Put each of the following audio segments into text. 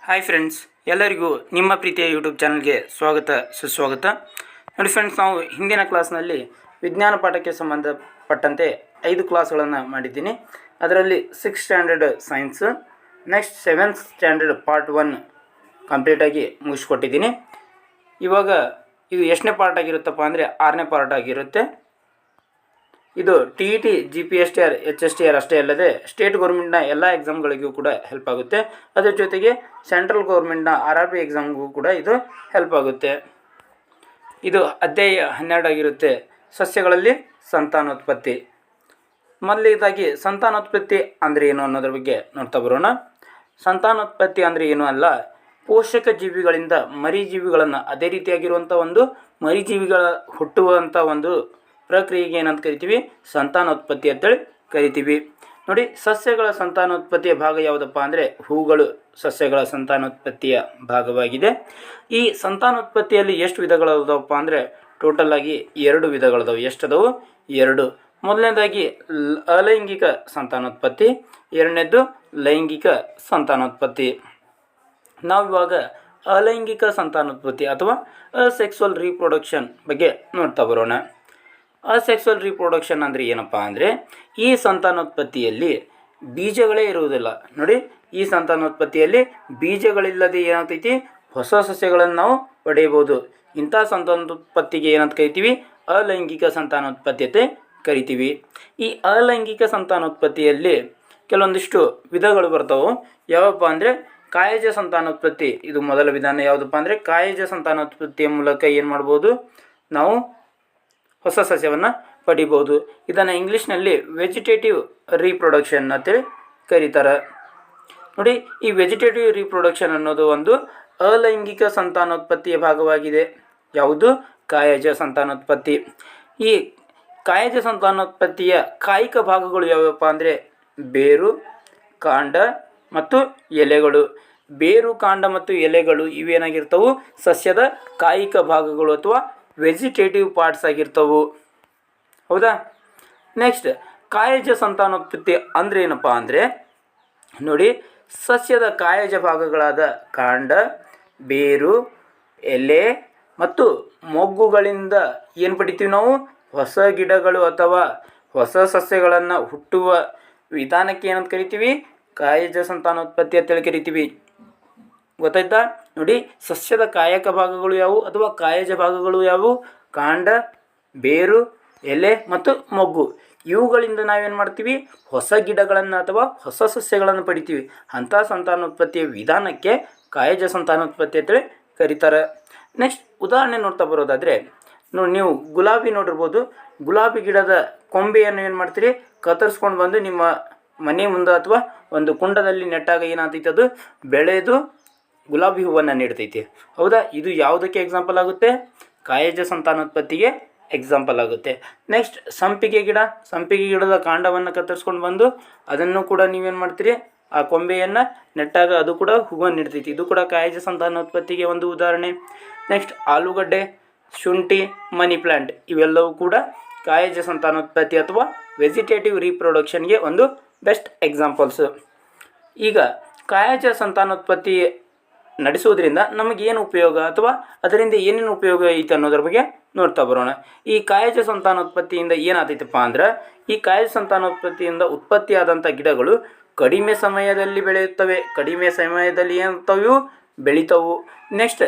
Hi friends, ಎಲ್ಲರಿಗೂ ನಿಮ್ಮ ಪ್ರೀತಿಯ ಯೂಟ್ಯೂಬ್ ಚಾನಲ್ಗೆ ಸ್ವಾಗತ ಸುಸ್ವಾಗತ. ನೋಡಿ ಫ್ರೆಂಡ್ಸ್, ನಾವು ಹಿಂದಿನ ಕ್ಲಾಸ್ನಲ್ಲಿ ವಿಜ್ಞಾನ ಪಾಠಕ್ಕೆ ಸಂಬಂಧಪಟ್ಟಂತೆ 5 ಕ್ಲಾಸ್ಗಳನ್ನು ಮಾಡಿದ್ದೀನಿ. ಅದರಲ್ಲಿ 6th standard science, next 7th standard part 1 ಕಂಪ್ಲೀಟಾಗಿ ಮುಗಿಸ್ಕೊಟ್ಟಿದ್ದೀನಿ. ಇವಾಗ ಇದು ಎಷ್ಟನೇ ಪಾರ್ಟ್ ಆಗಿರುತ್ತಪ್ಪ ಅಂದರೆ 6ನೇ ಪಾರ್ಟ್ ಆಗಿರುತ್ತೆ. ಇದು TET, GPSTR, HSTR ಅಷ್ಟೇ ಅಲ್ಲದೆ ಸ್ಟೇಟ್ ಗೌರ್ಮೆಂಟ್ನ ಎಲ್ಲ ಎಕ್ಸಾಮ್ಗಳಿಗೂ ಕೂಡ ಹೆಲ್ಪ್ ಆಗುತ್ತೆ. ಅದರ ಜೊತೆಗೆ ಸೆಂಟ್ರಲ್ ಗೌರ್ಮೆಂಟ್ನ RRB ಎಕ್ಸಾಮ್ಗೂ ಕೂಡ ಇದು ಹೆಲ್ಪ್ ಆಗುತ್ತೆ. ಇದು ಅಧ್ಯಾಯ 12 ಆಗಿರುತ್ತೆ, ಸಸ್ಯಗಳಲ್ಲಿ ಸಂತಾನೋತ್ಪತ್ತಿ. ಮೊದಲನೇದಾಗಿ ಸಂತಾನೋತ್ಪತ್ತಿ ಅಂದರೆ ಏನು ಅನ್ನೋದ್ರ ಬಗ್ಗೆ ನೋಡ್ತಾ ಬರೋಣ. ಸಂತಾನೋತ್ಪತ್ತಿ ಅಂದರೆ ಏನೂ ಅಲ್ಲ, ಪೋಷಕ ಜೀವಿಗಳಿಂದ ಮರಿಜೀವಿಗಳನ್ನು, ಅದೇ ರೀತಿಯಾಗಿರುವಂಥ ಒಂದು ಮರಿಜೀವಿಗಳ ಹುಟ್ಟುವಂಥ ಒಂದು ಪ್ರಕ್ರಿಯೆಗೆ ಏನಂತ ಕರಿತೀವಿ? ಸಂತಾನೋತ್ಪತ್ತಿ ಅಂತೇಳಿ ಕರಿತೀವಿ. ನೋಡಿ, ಸಸ್ಯಗಳ ಸಂತಾನೋತ್ಪತ್ತಿಯ ಭಾಗ ಯಾವುದಪ್ಪ ಅಂದರೆ ಹೂಗಳು ಸಸ್ಯಗಳ ಸಂತಾನೋತ್ಪತ್ತಿಯ ಭಾಗವಾಗಿದೆ. ಈ ಸಂತಾನೋತ್ಪತ್ತಿಯಲ್ಲಿ ಎಷ್ಟು ವಿಧಗಳದವಪ್ಪ ಅಂದರೆ ಟೋಟಲ್ ಆಗಿ 2 ವಿಧಗಳದವು. ಎಷ್ಟದವು? 2. ಮೊದಲನೇದಾಗಿ ಅಲೈಂಗಿಕ ಸಂತಾನೋತ್ಪತ್ತಿ, ಎರಡನೇದು ಲೈಂಗಿಕ ಸಂತಾನೋತ್ಪತ್ತಿ. ನಾವಿವಾಗ ಅಲೈಂಗಿಕ ಸಂತಾನೋತ್ಪತ್ತಿ ಅಥವಾ ಅಸೆಕ್ಸುವಲ್ ರೀಪ್ರೊಡಕ್ಷನ್ ಬಗ್ಗೆ ನೋಡ್ತಾ ಬರೋಣ. ಅಸೆಕ್ಸುವಲ್ ರೀಪ್ರೊಡಕ್ಷನ್ ಅಂದರೆ ಏನಪ್ಪ ಅಂದರೆ ಈ ಸಂತಾನೋತ್ಪತ್ತಿಯಲ್ಲಿ ಬೀಜಗಳೇ ಇರುವುದಿಲ್ಲ. ನೋಡಿ, ಈ ಸಂತಾನೋತ್ಪತ್ತಿಯಲ್ಲಿ ಬೀಜಗಳಿಲ್ಲದೆ ಏನಾಗ್ತೈತಿ? ಹೊಸ ಸಸ್ಯಗಳನ್ನು ನಾವು ಪಡೆಯಬಹುದು. ಇಂಥ ಸಂತಾನೋತ್ಪತ್ತಿಗೆ ಏನಂತ ಕರಿತೀವಿ? ಅಲೈಂಗಿಕ ಸಂತಾನೋತ್ಪತ್ತಿ ಅಂತ ಕರಿತೀವಿ. ಈ ಅಲೈಂಗಿಕ ಸಂತಾನೋತ್ಪತ್ತಿಯಲ್ಲಿ ಕೆಲವೊಂದಿಷ್ಟು ವಿಧಗಳು ಬರ್ತಾವೆ. ಯಾವಪ್ಪ ಅಂದರೆ ಕಾಯಜ ಸಂತಾನೋತ್ಪತ್ತಿ. ಇದು ಮೊದಲ ವಿಧಾನ. ಯಾವುದಪ್ಪ ಅಂದರೆ ಕಾಯಜ ಸಂತಾನೋತ್ಪತ್ತಿಯ ಮೂಲಕ ಏನು ಮಾಡ್ಬೋದು? ನಾವು ಹೊಸ ಸಸ್ಯವನ್ನು ಪಡಿಬೋದು. ಇದನ್ನು ಇಂಗ್ಲೀಷ್ನಲ್ಲಿ ವೆಜಿಟೇಟಿವ್ ರೀಪ್ರೊಡಕ್ಷನ್ ಅಂತೇಳಿ ಕರೀತಾರೆ. ನೋಡಿ, ಈ ವೆಜಿಟೇಟಿವ್ ರೀಪ್ರೊಡಕ್ಷನ್ ಅನ್ನೋದು ಒಂದು ಅಲೈಂಗಿಕ ಸಂತಾನೋತ್ಪತ್ತಿಯ ಭಾಗವಾಗಿದೆ. ಯಾವುದು? ಕಾಯಜ ಸಂತಾನೋತ್ಪತ್ತಿ. ಈ ಕಾಯಜ ಸಂತಾನೋತ್ಪತ್ತಿಯ ಕಾಯಿಕ ಭಾಗಗಳು ಯಾವ್ಯಾವಪ್ಪ ಅಂದರೆ ಬೇರು, ಕಾಂಡ ಮತ್ತು ಎಲೆಗಳು. ಬೇರು, ಕಾಂಡ ಮತ್ತು ಎಲೆಗಳು ಇವೇನಾಗಿರ್ತವು? ಸಸ್ಯದ ಕಾಯಿಕ ಭಾಗಗಳು ಅಥವಾ ವೆಜಿಟೇಟಿವ್ ಪಾರ್ಟ್ಸ್ ಆಗಿರ್ತವು. ಹೌದಾ? ನೆಕ್ಸ್ಟ್, ಕಾಯಜ ಸಂತಾನೋತ್ಪತ್ತಿ ಅಂದರೆ ಏನಪ್ಪ ಅಂದರೆ ನೋಡಿ, ಸಸ್ಯದ ಕಾಯಜ ಭಾಗಗಳಾದ ಕಾಂಡ, ಬೇರು, ಎಲೆ ಮತ್ತು ಮೊಗ್ಗುಗಳಿಂದ ಏನು ಪಡಿತೀವಿ ನಾವು? ಹೊಸ ಗಿಡಗಳು ಅಥವಾ ಹೊಸ ಸಸ್ಯಗಳನ್ನು ಹುಟ್ಟುವ ವಿಧಾನಕ್ಕೆ ಏನಂತ ಕರಿತೀವಿ? ಕಾಯಜ ಸಂತಾನೋತ್ಪತ್ತಿ ಅಂತೇಳಿ ಕರಿತೀವಿ. ಗೊತ್ತಾಯ್ತಾ? ನೋಡಿ, ಸಸ್ಯದ ಕಾಯಕ ಭಾಗಗಳು ಯಾವುವು ಅಥವಾ ಕಾಯಜ ಭಾಗಗಳು ಯಾವುವು? ಕಾಂಡ, ಬೇರು, ಎಲೆ ಮತ್ತು ಮೊಗ್ಗು. ಇವುಗಳಿಂದ ನಾವೇನು ಮಾಡ್ತೀವಿ? ಹೊಸ ಗಿಡಗಳನ್ನು ಅಥವಾ ಹೊಸ ಸಸ್ಯಗಳನ್ನು ಪಡಿತೀವಿ. ಅಂಥ ಸಂತಾನೋತ್ಪತ್ತಿಯ ವಿಧಾನಕ್ಕೆ ಕಾಯಜ ಸಂತಾನೋತ್ಪತ್ತಿ ಅಂತೇಳಿ ಕರೀತಾರೆ. ನೆಕ್ಸ್ಟ್ ಉದಾಹರಣೆ ನೋಡ್ತಾ ಬರೋದಾದರೆ ನೋಡಿ, ನೀವು ಗುಲಾಬಿ ನೋಡಿರ್ಬೋದು. ಗುಲಾಬಿ ಗಿಡದ ಕೊಂಬೆಯನ್ನು ಏನು ಮಾಡ್ತೀರಿ? ಕತ್ತರಿಸ್ಕೊಂಡು ಬಂದು ನಿಮ್ಮ ಮನೆ ಮುಂದೆ ಅಥವಾ ಒಂದು ಕುಂಡದಲ್ಲಿ ನೆಟ್ಟಾಗ ಏನಾಗ್ತೈತೆ? ಅದು ಬೆಳೆದು ಗುಲಾಬಿ ಹೂವನ್ನು ನೀಡ್ತೈತಿ. ಹೌದಾ? ಇದು ಯಾವುದಕ್ಕೆ ಎಕ್ಸಾಂಪಲ್ ಆಗುತ್ತೆ? ಕಾಯಜ ಸಂತಾನೋತ್ಪತ್ತಿಗೆ ಎಕ್ಸಾಂಪಲ್ ಆಗುತ್ತೆ. ನೆಕ್ಸ್ಟ್, ಸಂಪಿಗೆ ಗಿಡ. ಸಂಪಿಗೆ ಗಿಡದ ಕಾಂಡವನ್ನು ಕತ್ತರಿಸ್ಕೊಂಡು ಬಂದು ಅದನ್ನು ಕೂಡ ನೀವೇನು ಮಾಡ್ತೀರಿ? ಆ ಕೊಂಬೆಯನ್ನು ನೆಟ್ಟಾಗ ಅದು ಕೂಡ ಹೂವನ್ನು ನೀಡ್ತೈತಿ. ಇದು ಕೂಡ ಕಾಯಜ ಸಂತಾನೋತ್ಪತ್ತಿಗೆ ಒಂದು ಉದಾಹರಣೆ. ನೆಕ್ಸ್ಟ್, ಆಲೂಗಡ್ಡೆ, ಶುಂಠಿ, ಮನಿ ಪ್ಲ್ಯಾಂಟ್ ಇವೆಲ್ಲವೂ ಕೂಡ ಕಾಯಜ ಸಂತಾನೋತ್ಪತ್ತಿ ಅಥವಾ ವೆಜಿಟೇಟಿವ್ ರೀಪ್ರೊಡಕ್ಷನ್ಗೆ ಒಂದು ಬೆಸ್ಟ್ ಎಕ್ಸಾಂಪಲ್ಸು. ಈಗ ಕಾಯಜ ಸಂತಾನೋತ್ಪತ್ತಿ ನಡೆಸುವುದರಿಂದ ನಮಗೇನು ಉಪಯೋಗ ಅಥವಾ ಅದರಿಂದ ಏನೇನು ಉಪಯೋಗ ಐತೆ ಅನ್ನೋದ್ರ ಬಗ್ಗೆ ನೋಡ್ತಾ ಬರೋಣ. ಈ ಕಾಯಜ ಸಂತಾನೋತ್ಪತ್ತಿಯಿಂದ ಏನಾಗ್ತೈತಪ್ಪ ಅಂದ್ರೆ ಈ ಕಾಯಜ ಸಂತಾನೋತ್ಪತ್ತಿಯಿಂದ ಉತ್ಪತ್ತಿಯಾದಂಥ ಗಿಡಗಳು ಕಡಿಮೆ ಸಮಯದಲ್ಲಿ ಬೆಳೆಯುತ್ತವೆ. ಕಡಿಮೆ ಸಮಯದಲ್ಲಿ ಏನಾಗ್ತವೆ? ಬೆಳಿತವು. ನೆಕ್ಸ್ಟ್,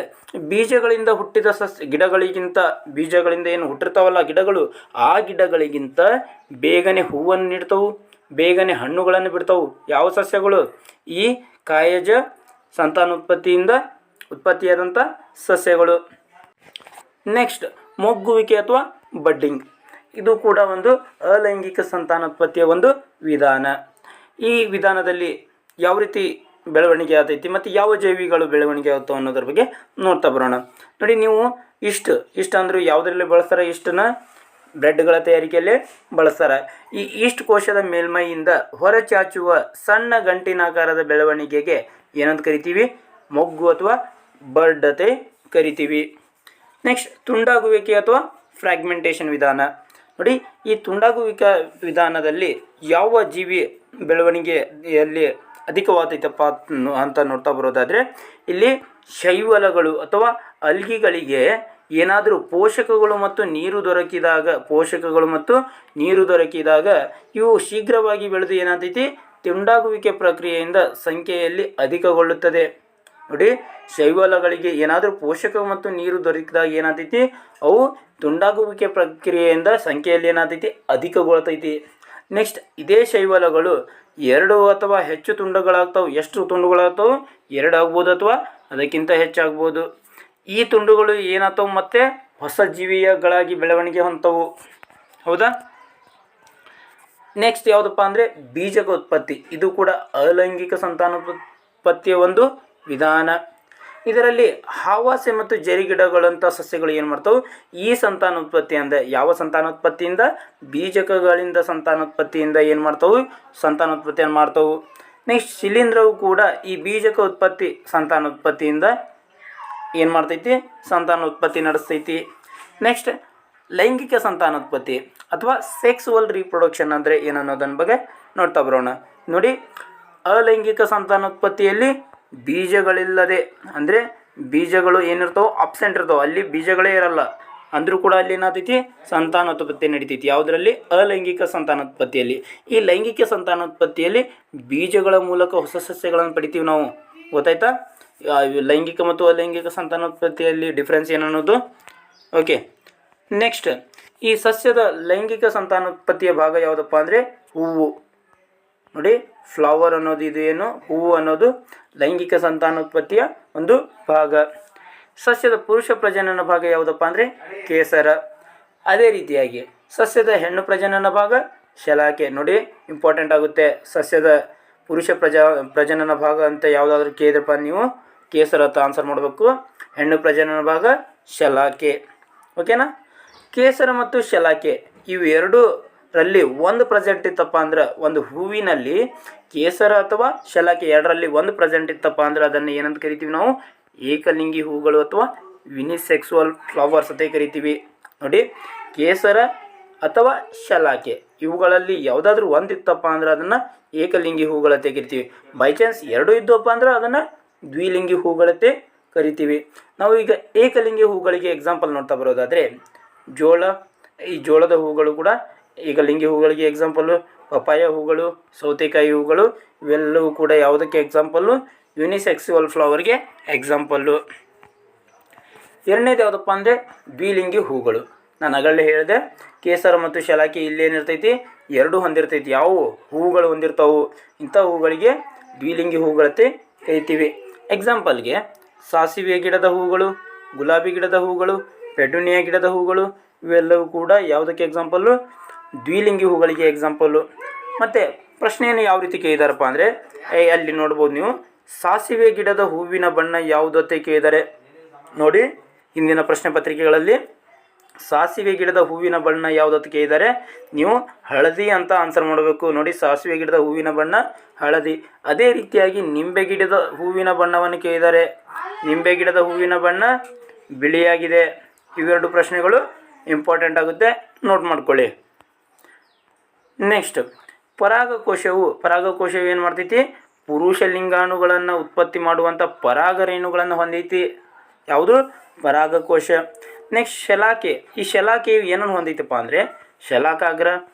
ಬೀಜಗಳಿಂದ ಹುಟ್ಟಿದ ಗಿಡಗಳಿಗಿಂತ, ಬೀಜಗಳಿಂದ ಏನು ಹುಟ್ಟಿರ್ತಾವಲ್ಲ ಗಿಡಗಳು, ಆ ಗಿಡಗಳಿಗಿಂತ ಬೇಗನೆ ಹೂವನ್ನು ನೀಡ್ತವು, ಬೇಗನೆ ಹಣ್ಣುಗಳನ್ನು ಬಿಡ್ತವು. ಯಾವ ಸಸ್ಯಗಳು? ಈ ಕಾಯಜ ಸಂತಾನೋತ್ಪತ್ತಿಯಿಂದ ಉತ್ಪತ್ತಿಯಾದಂಥ ಸಸ್ಯಗಳು. ನೆಕ್ಸ್ಟ್, ಮೊಗ್ಗುವಿಕೆ ಅಥವಾ ಬಡ್ಡಿಂಗ್. ಇದು ಕೂಡ ಒಂದು ಅಲೈಂಗಿಕ ಸಂತಾನೋತ್ಪತ್ತಿಯ ಒಂದು ವಿಧಾನ. ಈ ವಿಧಾನದಲ್ಲಿ ಯಾವ ರೀತಿ ಬೆಳವಣಿಗೆ ಆಗ್ತೈತಿ ಮತ್ತು ಯಾವ ಜೈವಿಗಳು ಬೆಳವಣಿಗೆ ಆಗ್ತಾವೆ ಅನ್ನೋದ್ರ ಬಗ್ಗೆ ನೋಡ್ತಾ ಬರೋಣ. ನೋಡಿ, ನೀವು ಇಷ್ಟು ಅಂದರೂ ಯಾವುದರಲ್ಲಿ ಬಳಸ್ತಾರೆ? ಇಷ್ಟನ್ನ ಬ್ರೆಡ್ಗಳ ತಯಾರಿಕೆಯಲ್ಲಿ ಬಳಸ್ತಾರೆ. ಈ ಈಸ್ಟ್ ಕೋಶದ ಮೇಲ್ಮೈಯಿಂದ ಹೊರಚಾಚುವ ಸಣ್ಣ ಗಂಟಿನಾಕಾರದ ಬೆಳವಣಿಗೆಗೆ ಏನಂತ ಕರಿತೀವಿ? ಮೊಗ್ಗು ಅಥವಾ ಬರ್ಡ್ ಅಂತ ಕರಿತೀವಿ. ನೆಕ್ಸ್ಟ್, ತುಂಡಾಗುವಿಕೆ ಅಥವಾ ಫ್ರ್ಯಾಗ್ಮೆಂಟೇಷನ್ ವಿಧಾನ. ನೋಡಿ, ಈ ತುಂಡಾಗುವಿಕೆ ವಿಧಾನದಲ್ಲಿ ಯಾವ ಜೀವಿ ಬೆಳವಣಿಗೆಯಲ್ಲಿ ಅಧಿಕವಾದೈತಪ್ಪ ಅಂತ ನೋಡ್ತಾ ಬರೋದಾದರೆ ಇಲ್ಲಿ ಶೈವಲಗಳು ಅಥವಾ ಅಲ್ಗಿಗಳಿಗೆ ಏನಾದರೂ ಪೋಷಕಗಳು ಮತ್ತು ನೀರು ದೊರಕಿದಾಗ ಇವು ಶೀಘ್ರವಾಗಿ ಬೆಳೆದು ಏನಾಗ್ತೈತಿ ತುಂಡಾಗುವಿಕೆ ಪ್ರಕ್ರಿಯೆಯಿಂದ ಸಂಖ್ಯೆಯಲ್ಲಿ ಅಧಿಕಗೊಳ್ಳುತ್ತದೆ. ನೋಡಿ, ಶೈವಲಗಳಿಗೆ ಏನಾದರೂ ಪೋಷಕ ಮತ್ತು ನೀರು ದೊರಕಿದಾಗ ಏನಾಗ್ತೈತಿ ಅವು ತುಂಡಾಗುವಿಕೆ ಪ್ರಕ್ರಿಯೆಯಿಂದ ಸಂಖ್ಯೆಯಲ್ಲಿ ಏನಾಗ್ತೈತಿ ಅಧಿಕಗೊಳ್ತೈತಿ. ನೆಕ್ಸ್ಟ್, ಇದೇ ಶೈವಲಗಳು 2 ಅಥವಾ ಹೆಚ್ಚು ತುಂಡುಗಳಾಗ್ತಾವೆ. ಎಷ್ಟು ತುಂಡುಗಳಾಗ್ತಾವೆ? 2 ಆಗ್ಬೋದು ಅಥವಾ ಅದಕ್ಕಿಂತ ಹೆಚ್ಚಾಗ್ಬೋದು. ಈ ತುಂಡುಗಳು ಏನಾಗ್ತಾವೆ ಮತ್ತೆ ಹೊಸ ಜೀವಿಗಳಾಗಿ ಬೆಳವಣಿಗೆ ಹೊಂದವು. ಹೌದಾ? ನೆಕ್ಸ್ಟ್ ಯಾವುದಪ್ಪ ಅಂದರೆ ಬೀಜಕ ಉತ್ಪತ್ತಿ. ಇದು ಕೂಡ ಅಲೈಂಗಿಕ ಸಂತಾನೋತ್ಪತ್ತಿಯ ಒಂದು ವಿಧಾನ. ಇದರಲ್ಲಿ ಹಾವಾಸೆ ಮತ್ತು ಜರಿಗಿಡಗಳಂಥ ಸಸ್ಯಗಳು ಏನು ಮಾಡ್ತಾವೆ? ಈ ಸಂತಾನೋತ್ಪತ್ತಿ ಅಂದರೆ ಯಾವ ಸಂತಾನೋತ್ಪತ್ತಿಯಿಂದ? ಬೀಜಕಗಳಿಂದ ಸಂತಾನೋತ್ಪತ್ತಿಯಿಂದ ಏನು ಮಾಡ್ತಾವೆ? ಸಂತಾನೋತ್ಪತ್ತಿಯನ್ನು ಮಾಡ್ತಾವೆ. ನೆಕ್ಸ್ಟ್, ಶಿಲೀಂಧ್ರವು ಕೂಡ ಈ ಬೀಜಕ ಉತ್ಪತ್ತಿ ಸಂತಾನೋತ್ಪತ್ತಿಯಿಂದ ಏನು ಮಾಡ್ತೈತಿ? ಸಂತಾನೋತ್ಪತ್ತಿ ನಡೆಸ್ತೈತಿ. ನೆಕ್ಸ್ಟ್, ಲೈಂಗಿಕ ಸಂತಾನೋತ್ಪತ್ತಿ ಅಥವಾ ಸೆಕ್ಸುವಲ್ ರೀಪ್ರೊಡಕ್ಷನ್ ಅಂದರೆ ಏನನ್ನೋದನ್ನ ಬಗ್ಗೆ ನೋಡ್ತಾ ಬರೋಣ. ನೋಡಿ, ಅಲೈಂಗಿಕ ಸಂತಾನೋತ್ಪತ್ತಿಯಲ್ಲಿ ಬೀಜಗಳಿಲ್ಲದೆ ಅಂದರೆ ಬೀಜಗಳು ಏನಿರ್ತಾವೆ ಅಬ್ಸೆಂಟ್ ಇರ್ತಾವೆ, ಅಲ್ಲಿ ಬೀಜಗಳೇ ಇರಲ್ಲ ಅಂದರೂ ಕೂಡ ಅಲ್ಲಿ ಏನಾಗ್ತೈತಿ ಸಂತಾನೋತ್ಪತ್ತಿ ನಡೀತೈತಿ. ಯಾವುದರಲ್ಲಿ? ಅಲೈಂಗಿಕ ಸಂತಾನೋತ್ಪತ್ತಿಯಲ್ಲಿ. ಈ ಲೈಂಗಿಕ ಸಂತಾನೋತ್ಪತ್ತಿಯಲ್ಲಿ ಬೀಜಗಳ ಮೂಲಕ ಹೊಸ ಸಸ್ಯಗಳನ್ನು ಪಡಿತೀವಿ ನಾವು. ಗೊತ್ತಾಯ್ತಾ? ಲೈಂಗಿಕ ಮತ್ತು ಅಲೈಂಗಿಕ ಸಂತಾನೋತ್ಪತ್ತಿಯಲ್ಲಿ ಡಿಫ್ರೆನ್ಸ್ ಏನನ್ನೋದು. ಓಕೆ. ನೆಕ್ಸ್ಟ್, ಈ ಸಸ್ಯದ ಲೈಂಗಿಕ ಸಂತಾನೋತ್ಪತ್ತಿಯ ಭಾಗ ಯಾವುದಪ್ಪ ಅಂದರೆ ಹೂವು. ನೋಡಿ, ಫ್ಲವರ್ ಅನ್ನೋದು ಇದು ಏನು, ಹೂವು ಅನ್ನೋದು ಲೈಂಗಿಕ ಸಂತಾನೋತ್ಪತ್ತಿಯ ಒಂದು ಭಾಗ. ಸಸ್ಯದ ಪುರುಷ ಪ್ರಜನನ ಭಾಗ ಯಾವುದಪ್ಪ ಅಂದರೆ ಕೇಸರ. ಅದೇ ರೀತಿಯಾಗಿ ಸಸ್ಯದ ಹೆಣ್ಣು ಪ್ರಜನನ ಭಾಗ ಶಲಾಕೆ. ನೋಡಿ, ಇಂಪಾರ್ಟೆಂಟ್ ಆಗುತ್ತೆ. ಸಸ್ಯದ ಪುರುಷ ಪ್ರಜನನ ಭಾಗ ಅಂತ ಯಾವುದಾದ್ರೂ ಕೇಳಿದ್ರಪ್ಪ ನೀವು ಕೇಸರ ಅಂತ ಆನ್ಸರ್ ಮಾಡಬೇಕು. ಹೆಣ್ಣು ಪ್ರಜನನ ಭಾಗ ಶಲಾಕೆ. ಓಕೆನಾ? ಕೇಸರ ಮತ್ತು ಶಲಾಕೆ ಇವು ಎರಡರಲ್ಲಿ ಒಂದು ಪ್ರೆಸೆಂಟ್ ಇತ್ತಪ್ಪ ಅಂದ್ರೆ, ಒಂದು ಹೂವಿನಲ್ಲಿ ಕೇಸರ ಅಥವಾ ಶಲಾಕೆ ಎರಡರಲ್ಲಿ ಒಂದು ಪ್ರೆಸೆಂಟ್ ಇತ್ತಪ್ಪ ಅಂದ್ರೆ ಅದನ್ನು ಏನಂತ ಕರಿತೀವಿ ನಾವು? ಏಕಲಿಂಗಿ ಹೂಗಳು ಅಥವಾ ಯುನಿಸೆಕ್ಸುವಲ್ ಫ್ಲವರ್ಸ್ ಅಂತ ಕರಿತೀವಿ. ನೋಡಿ, ಕೇಸರ ಅಥವಾ ಶಲಾಕೆ ಇವುಗಳಲ್ಲಿ ಯಾವುದಾದ್ರೂ ಒಂದು ಇತ್ತಪ್ಪ ಅಂದ್ರೆ ಅದನ್ನು ಏಕಲಿಂಗಿ ಹೂಗಳಂತೆ ಕರಿತೀವಿ. ಬೈ ಚಾನ್ಸ್ ಎರಡು ಇದ್ದವಪ್ಪ ಅಂದ್ರೆ ಅದನ್ನು ದ್ವಿಲಿಂಗಿ ಹೂಗಳಂತೆ ಕರಿತೀವಿ. ನಾವು ಈಗ ಏಕಲಿಂಗಿ ಹೂಗಳಿಗೆ ಎಕ್ಸಾಂಪಲ್ ನೋಡ್ತಾ ಬರೋದಾದರೆ ಜೋಳ. ಈ ಜೋಳದ ಹೂಗಳು ಕೂಡ ಏಕಲಿಂಗಿ ಹೂಗಳಿಗೆ ಎಕ್ಸಾಂಪಲ್ಲು. ಪಪಾಯ ಹೂಗಳು, ಸೌತೆಕಾಯಿ ಹೂಗಳು ಇವೆಲ್ಲವೂ ಕೂಡ ಯಾವುದಕ್ಕೆ ಎಕ್ಸಾಂಪಲ್ಲು? ಯುನಿಸೆಕ್ಸುವಲ್ ಫ್ಲವರ್ಗೆ ಎಕ್ಸಾಂಪಲ್ಲು. ಎರಡನೇದು ಯಾವುದಪ್ಪ ಅಂದರೆ ದ್ವಿಲಿಂಗಿ ಹೂಗಳು. ನಾನು ಆಗಲೇ ಹೇಳಿದೆ ಕೇಸರ ಮತ್ತು ಶಲಾಕೆ ಇಲ್ಲೇನಿರ್ತೈತಿ ಎರಡು ಹೊಂದಿರ್ತೈತಿ. ಯಾವುವು ಹೂಗಳು ಹೊಂದಿರ್ತಾವು ಇಂಥ ಹೂಗಳಿಗೆ ದ್ವಿಲಿಂಗಿ ಹೂಗಳಂತೆ ಕರಿತೀವಿ. ಎಕ್ಸಾಂಪಲ್ಗೆ ಸಾಸಿವೆ ಗಿಡದ ಹೂಗಳು, ಗುಲಾಬಿ ಗಿಡದ ಹೂಗಳು, ಪೆಟೂನಿಯಾ ಗಿಡದ ಹೂಗಳು ಇವೆಲ್ಲವೂ ಕೂಡ ಯಾವುದಕ್ಕೆ ಎಕ್ಸಾಂಪಲ್ಲು? ದ್ವಿಲಿಂಗಿ ಹೂಗಳಿಗೆ ಎಕ್ಸಾಂಪಲ್ಲು. ಮತ್ತು ಪ್ರಶ್ನೆಯನ್ನು ಯಾವ ರೀತಿ ಕೇಳಿದಾರಪ್ಪ ಅಂದರೆ ಅಲ್ಲಿ ನೋಡ್ಬೋದು ನೀವು, ಸಾಸಿವೆ ಗಿಡದ ಹೂವಿನ ಬಣ್ಣ ಯಾವುದು ಅಂತ ಕೇಳಿದ್ದಾರೆ. ನೋಡಿ, ಹಿಂದಿನ ಪ್ರಶ್ನೆ ಪತ್ರಿಕೆಗಳಲ್ಲಿ ಸಾಸಿವೆ ಗಿಡದ ಹೂವಿನ ಬಣ್ಣ ಯಾವುದು ಅಂತ ಕೇಳಿದ್ದಾರೆ. ನೀವು ಹಳದಿ ಅಂತ ಆನ್ಸರ್ ಮಾಡಬೇಕು. ನೋಡಿ, ಸಾಸಿವೆ ಗಿಡದ ಹೂವಿನ ಬಣ್ಣ ಹಳದಿ. ಅದೇ ರೀತಿಯಾಗಿ ನಿಂಬೆ ಗಿಡದ ಹೂವಿನ ಬಣ್ಣವನ್ನು ಕೇಳಿದ್ದಾರೆ. ನಿಂಬೆ ಗಿಡದ ಹೂವಿನ ಬಣ್ಣ ಬಿಳಿಯಾಗಿದೆ. ಇವೆರಡು ಪ್ರಶ್ನೆಗಳು ಇಂಪಾರ್ಟೆಂಟ್ ಆಗುತ್ತೆ, ನೋಟ್ ಮಾಡ್ಕೊಳ್ಳಿ. ನೆಕ್ಸ್ಟ್, ಪರಾಗಕೋಶವು ಏನು ಮಾಡ್ತೈತಿ? ಪುರುಷ ಲಿಂಗಾಣುಗಳನ್ನು ಉತ್ಪತ್ತಿ ಮಾಡುವಂಥ ಪರಾಗರೇಣುಗಳನ್ನು ಹೊಂದೈತಿ. ಯಾವುದು? ಪರಾಗಕೋಶ. ನೆಕ್ಸ್ಟ್, ಶಲಾಕೆ. ಈ ಶಲಾಕೆಯು ಏನನ್ನು ಹೊಂದೈತಪ್ಪ ಅಂದರೆ ಶಲಾಕಾಗ್ರ,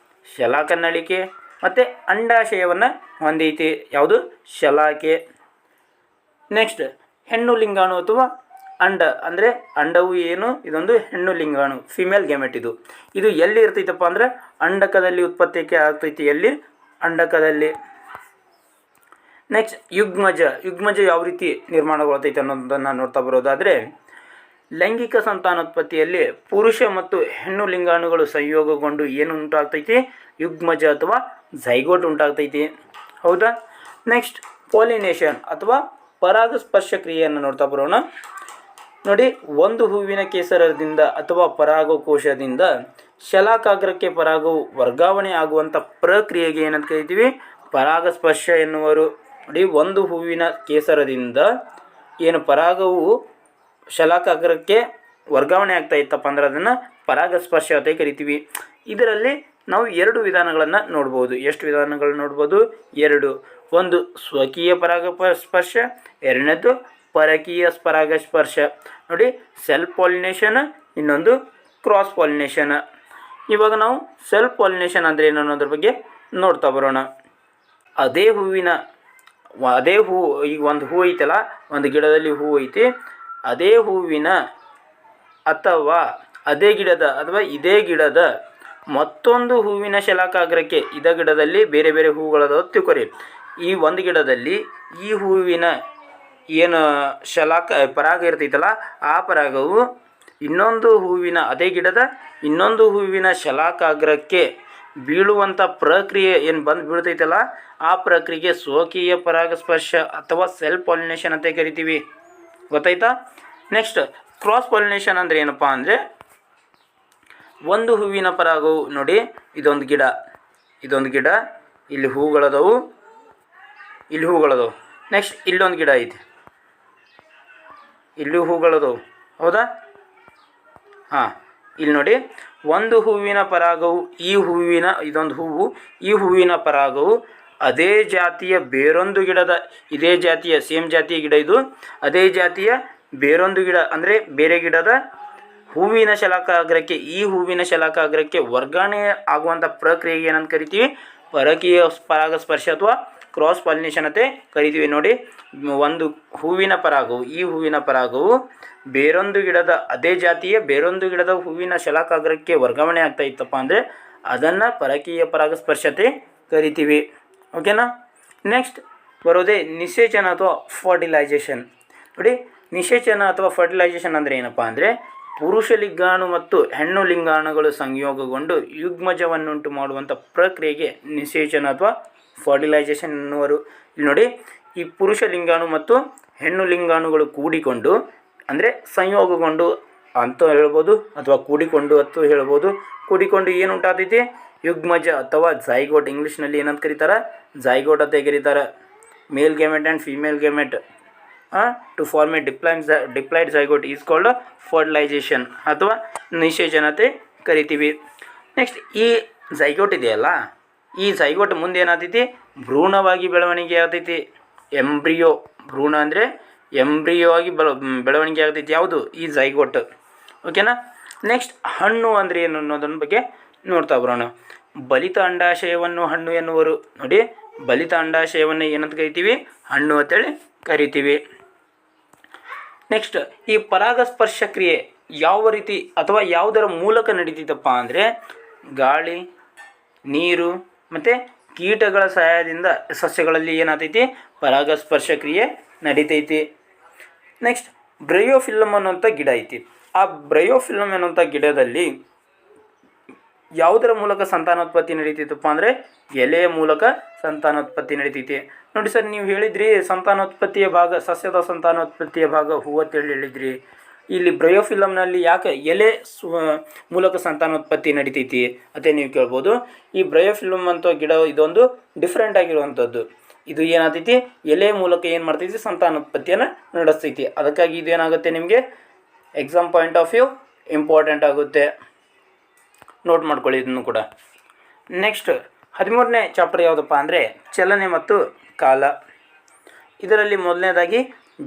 ಶಲಾಕನಳಿಕೆ ಮತ್ತು ಅಂಡಾಶಯವನ್ನು ಹೊಂದೈತಿ. ಯಾವುದು? ಶಲಾಕೆ. ನೆಕ್ಸ್ಟ್, ಹೆಣ್ಣು ಲಿಂಗಾಣು ಅಥವಾ ಅಂಡ ಅಂದರೆ ಅಂಡವು ಏನು? ಇದೊಂದು ಹೆಣ್ಣು ಲಿಂಗಾಣು, ಫಿಮೇಲ್ ಗ್ಯಾಮೆಟ್. ಇದು ಎಲ್ಲಿ ಇರ್ತೈತಪ್ಪ ಅಂದರೆ ಅಂಡಕದಲ್ಲಿ ಉತ್ಪತ್ತಿಗೆ ಆಗ್ತೈತಿ. ಎಲ್ಲಿ? ಅಂಡಕದಲ್ಲಿ. ನೆಕ್ಸ್ಟ್, ಯುಗ್ಮಜ ಯಾವ ರೀತಿ ನಿರ್ಮಾಣಗೊಳ್ತೈತೆ ಅನ್ನೋದನ್ನು ನೋಡ್ತಾ ಬರೋದಾದರೆ ಲೈಂಗಿಕ ಸಂತಾನೋತ್ಪತ್ತಿಯಲ್ಲಿ ಪುರುಷ ಮತ್ತು ಹೆಣ್ಣು ಲಿಂಗಾಣುಗಳು ಸಂಯೋಗಗೊಂಡು ಏನು ಉಂಟಾಗ್ತೈತಿ? ಯುಗ್ಮಜ ಅಥವಾ ಝೈಗೋಟ್ ಉಂಟಾಗ್ತೈತಿ. ಹೌದಾ? ನೆಕ್ಸ್ಟ್, ಪಾಲಿನೇಷನ್ ಅಥವಾ ಪರಾಗಸ್ಪರ್ಶ ಕ್ರಿಯೆಯನ್ನು ನೋಡ್ತಾ ಬರೋಣ. ನೋಡಿ, ಒಂದು ಹೂವಿನ ಕೇಸರದಿಂದ ಅಥವಾ ಪರಾಗಕೋಶದಿಂದ ಶಲಾಕಾಗ್ರಕ್ಕೆ ಪರಾಗವು ವರ್ಗಾವಣೆ ಆಗುವಂಥ ಪ್ರಕ್ರಿಯೆಗೆ ಏನಂತ ಕರಿತೀವಿ? ಪರಾಗಸ್ಪರ್ಶ ಎನ್ನುವರು. ನೋಡಿ, ಒಂದು ಹೂವಿನ ಕೇಸರದಿಂದ ಏನು ಪರಾಗವು ಶಲಾಕಾಗ್ರಕ್ಕೆ ವರ್ಗಾವಣೆ ಆಗ್ತಾ ಇತ್ತಪ್ಪ ಅಂದ್ರೆ ಅದನ್ನು ಪರಾಗಸ್ಪರ್ಶ ಅಂತ ಕರಿತೀವಿ. ಇದರಲ್ಲಿ ನಾವು ಎರಡು ವಿಧಾನಗಳನ್ನು ನೋಡ್ಬೋದು. ಎಷ್ಟು ವಿಧಾನಗಳನ್ನು ನೋಡ್ಬೋದು? ಎರಡು. ಒಂದು ಸ್ವಕೀಯ ಪರಾಗಸ್ಪರ್ಶ, ಎರಡನೇದು ಪರಕೀಯ ಪರಾಗಸ್ಪರ್ಶ. ನೋಡಿ, ಸೆಲ್ಫ್ ಪಾಲಿನೇಷನ್, ಇನ್ನೊಂದು ಕ್ರಾಸ್ ಪಾಲಿನೇಷನ್. ಇವಾಗ ನಾವು ಸೆಲ್ಫ್ ಪಾಲಿನೇಷನ್ ಅಂದರೆ ಏನು ಅನ್ನೋದ್ರ ಬಗ್ಗೆ ನೋಡ್ತಾ ಬರೋಣ. ಅದೇ ಹೂ, ಈಗ ಒಂದು ಹೂ ಐತಲ್ಲ, ಒಂದು ಗಿಡದಲ್ಲಿ ಹೂ ಐತಿ, ಅದೇ ಹೂವಿನ ಅಥವಾ ಇದೇ ಗಿಡದ ಮತ್ತೊಂದು ಹೂವಿನ ಶಲಾಕಾಗ್ರಕ್ಕೆ, ಇದೇ ಗಿಡದಲ್ಲಿ ಬೇರೆ ಬೇರೆ ಹೂಗಳದಾವ ತಿಳ್ಕೊರಿ. ಈ ಒಂದು ಗಿಡದಲ್ಲಿ ಈ ಹೂವಿನ ಏನು ಪರಾಗ ಇರ್ತೈತಲ್ಲ, ಆ ಪರಾಗವು ಅದೇ ಗಿಡದ ಇನ್ನೊಂದು ಹೂವಿನ ಶಲಾಕಾಗ್ರಕ್ಕೆ ಬೀಳುವಂಥ ಪ್ರಕ್ರಿಯೆ ಏನು ಬೀಳ್ತೈತಲ್ಲ, ಆ ಪ್ರಕ್ರಿಯೆಗೆ ಸ್ವಕೀಯ ಪರಾಗಸ್ಪರ್ಶ ಅಥವಾ ಸೆಲ್ಫ್ ಪಾಲಿನೇಷನ್ ಅಂತ ಕರಿತೀವಿ. ಗೊತ್ತಾಯ್ತಾ? ನೆಕ್ಸ್ಟ್, ಕ್ರಾಸ್ ಪಾಲಿನೇಷನ್ ಅಂದರೆ ಏನಪ್ಪ ಅಂದರೆ, ಒಂದು ಹೂವಿನ ಪರಾಗವು, ನೋಡಿ ಇದೊಂದು ಗಿಡ, ಇಲ್ಲಿ ಹೂಗಳದವು, ನೆಕ್ಸ್ಟ್ ಇಲ್ಲೊಂದು ಗಿಡ ಐತಿ, ಇಲ್ಲಿ ಹೂಗಳದವು, ಹೌದಾ? ಹಾಂ, ಇಲ್ಲಿ ನೋಡಿ, ಒಂದು ಹೂವಿನ ಪರಾಗವು ಇದೊಂದು ಹೂವು, ಈ ಹೂವಿನ ಪರಾಗವು ಅದೇ ಜಾತಿಯ ಬೇರೊಂದು ಗಿಡದ, ಇದೇ ಜಾತಿಯ ಸೇಮ್ ಜಾತಿಯ ಗಿಡ ಇದು, ಅದೇ ಜಾತಿಯ ಬೇರೊಂದು ಗಿಡ ಅಂದರೆ ಬೇರೆ ಗಿಡದ ಹೂವಿನ ಶಲಾಕಾಗ್ರಕ್ಕೆ, ಈ ಹೂವಿನ ಶಲಾಕಾಗ್ರಕ್ಕೆ ವರ್ಗಾವಣೆ ಆಗುವಂಥ ಪ್ರಕ್ರಿಯೆಗೆ ಏನಂತ ಕರಿತೀವಿ? ಪರಕೀಯ ಪರಾಗಸ್ಪರ್ಶ ಅಥವಾ ಕ್ರಾಸ್ ಪಾಲಿನೇಷನ್ ಅಂತ ಕರಿತೀವಿ. ನೋಡಿ, ಒಂದು ಹೂವಿನ ಪರಾಗವು ಬೇರೊಂದು ಗಿಡದ, ಅದೇ ಜಾತಿಯ ಬೇರೊಂದು ಗಿಡದ ಹೂವಿನ ಶಲಾಕಾಗ್ರಕ್ಕೆ ವರ್ಗಾವಣೆ ಆಗ್ತಾ ಇತ್ತಪ್ಪ ಅಂದರೆ ಅದನ್ನು ಪರಕೀಯ ಪರಾಗಸ್ಪರ್ಶತೆ ಕರಿತೀವಿ. ಓಕೆನಾ? ನೆಕ್ಸ್ಟ್ ಬರೋದೇ ನಿಷೇಚನ ಅಥವಾ ಫರ್ಟಿಲೈಜೇಷನ್. ನೋಡಿ, ನಿಷೇಚನ ಅಥವಾ ಫರ್ಟಿಲೈಜೇಷನ್ ಅಂದರೆ ಏನಪ್ಪ ಅಂದರೆ, ಪುರುಷ ಲಿಂಗಾಣು ಮತ್ತು ಹೆಣ್ಣು ಲಿಂಗಾಣುಗಳು ಸಂಯೋಗಗೊಂಡು ಯುಗ್ಮಜವನ್ನುಂಟು ಮಾಡುವಂಥ ಪ್ರಕ್ರಿಯೆಗೆ ನಿಷೇಚನ ಅಥವಾ ಫರ್ಟಿಲೈಜೇಷನ್ ಎನ್ನುವರು. ಇಲ್ಲಿ ನೋಡಿ, ಈ ಪುರುಷ ಲಿಂಗಾಣು ಮತ್ತು ಹೆಣ್ಣು ಲಿಂಗಾಣುಗಳು ಕೂಡಿಕೊಂಡು, ಅಂದರೆ ಸಂಯೋಗಗೊಂಡು ಅಂತ ಹೇಳ್ಬೋದು, ಅಥವಾ ಕೂಡಿಕೊಂಡು ಅಂತ ಹೇಳ್ಬೋದು. ಕೂಡಿಕೊಂಡು ಏನು ಉಂಟಾಗ್ತೈತಿ? ಯುಗ್ಮಜ ಅಥವಾ ಝೈಗೋಟ್, ಇಂಗ್ಲೀಷ್ನಲ್ಲಿ ಏನಂತ ಕರೀತಾರೆ? ಝೈಗೋಟ್ ಅಂತ ಕರೀತಾರೆ. Male gamete and female gamete to form a diploid zygote is called fertilization ಅಥವಾ ನಿಷೇಚನ ಅಂತ ಕರಿತೀವಿ. ನೆಕ್ಸ್ಟ್, ಈ ಝೈಗೋಟ್ ಇದೆಯಲ್ಲ, ಈ ಝೈಗೋಟ್ ಮುಂದೆ ಏನಾಗ್ತೈತಿ? ಭ್ರೂಣವಾಗಿ ಬೆಳವಣಿಗೆ ಆಗ್ತೈತಿ. ಎಂಬ್ರಿಯೋ, ಭ್ರೂಣ ಅಂದರೆ ಎಂಬ್ರಿಯೋ ಆಗಿ ಬೆಳವಣಿಗೆ ಆಗ್ತೈತಿ. ಯಾವುದು? ಈ ಝೈಗೋಟ್. ಓಕೆನಾ? ನೆಕ್ಸ್ಟ್, ಹಣ್ಣು ಅಂದರೆ ಏನು ಅನ್ನೋದನ್ನ ಬಗ್ಗೆ ನೋಡ್ತಾ ಬರೋಣ. ಬಲಿತ ಅಂಡಾಶಯವನ್ನು ಹಣ್ಣು ಎನ್ನುವರು. ನೋಡಿ, ಬಲಿತ ಅಂಡಾಶಯವನ್ನು ಏನಂತ ಕರಿತೀವಿ? ಹಣ್ಣು ಅಂತೇಳಿ ಕರಿತೀವಿ. ನೆಕ್ಸ್ಟ್, ಈ ಪರಾಗಸ್ಪರ್ಶ ಕ್ರಿಯೆ ಯಾವ ರೀತಿ ಅಥವಾ ಯಾವುದರ ಮೂಲಕ ನಡೀತೈತಪ್ಪ ಅಂದರೆ, ಗಾಳಿ, ನೀರು ಮತ್ತು ಕೀಟಗಳ ಸಹಾಯದಿಂದ ಸಸ್ಯಗಳಲ್ಲಿ ಏನಾಗ್ತೈತಿ? ಪರಾಗಸ್ಪರ್ಶ ಕ್ರಿಯೆ ನಡೀತೈತಿ. ನೆಕ್ಸ್ಟ್, ಬ್ರಯೋಫಿಲಮ್ ಅನ್ನುವಂಥ ಗಿಡ ಐತಿ. ಆ ಬ್ರಯೋಫಿಲಮ್ ಅನ್ನುವಂಥ ಗಿಡದಲ್ಲಿ ಯಾವುದರ ಮೂಲಕ ಸಂತಾನೋತ್ಪತ್ತಿ ನಡೀತೈತಪ್ಪ ಅಂದರೆ, ಎಲೆಯ ಮೂಲಕ ಸಂತಾನೋತ್ಪತ್ತಿ ನಡೀತೈತಿ. ನೋಡಿ ಸರ್, ನೀವು ಹೇಳಿದ್ರಿ ಸಂತಾನೋತ್ಪತ್ತಿಯ ಭಾಗ, ಸಸ್ಯದ ಸಂತಾನೋತ್ಪತ್ತಿಯ ಭಾಗ ಹೂವು ಅಂತೇಳಿ ಹೇಳಿದ್ರಿ. ಇಲ್ಲಿ ಬ್ರಯೋಫಿಲಮ್ನಲ್ಲಿ ಯಾಕೆ ಎಲೆ ಮೂಲಕ ಸಂತಾನೋತ್ಪತ್ತಿ ನಡೀತೈತಿ ಅಂತ ನೀವು ಕೇಳ್ಬೋದು. ಈ ಬ್ರಯೋಫಿಲಮ್ ಅಂತ ಗಿಡ ಇದೊಂದು ಡಿಫ್ರೆಂಟ್ ಆಗಿರುವಂಥದ್ದು. ಇದು ಏನಾಗ್ತೈತಿ? ಎಲೆ ಮೂಲಕ ಏನು ಮಾಡ್ತೈತಿ? ಸಂತಾನೋತ್ಪತ್ತಿಯನ್ನು ನಡೆಸ್ತೈತಿ. ಅದಕ್ಕಾಗಿ ಇದು ಏನಾಗುತ್ತೆ, ನಿಮಗೆ exam point of view important ಆಗುತ್ತೆ. ನೋಟ್ ಮಾಡ್ಕೊಳ್ಳಿ ಇದನ್ನು ಕೂಡ. ನೆಕ್ಸ್ಟ್ 13ನೇ ಚಾಪ್ಟರ್ ಯಾವುದಪ್ಪ ಅಂದರೆ ಚಲನೆ ಮತ್ತು ಕಾಲ. ಇದರಲ್ಲಿ ಮೊದಲನೇದಾಗಿ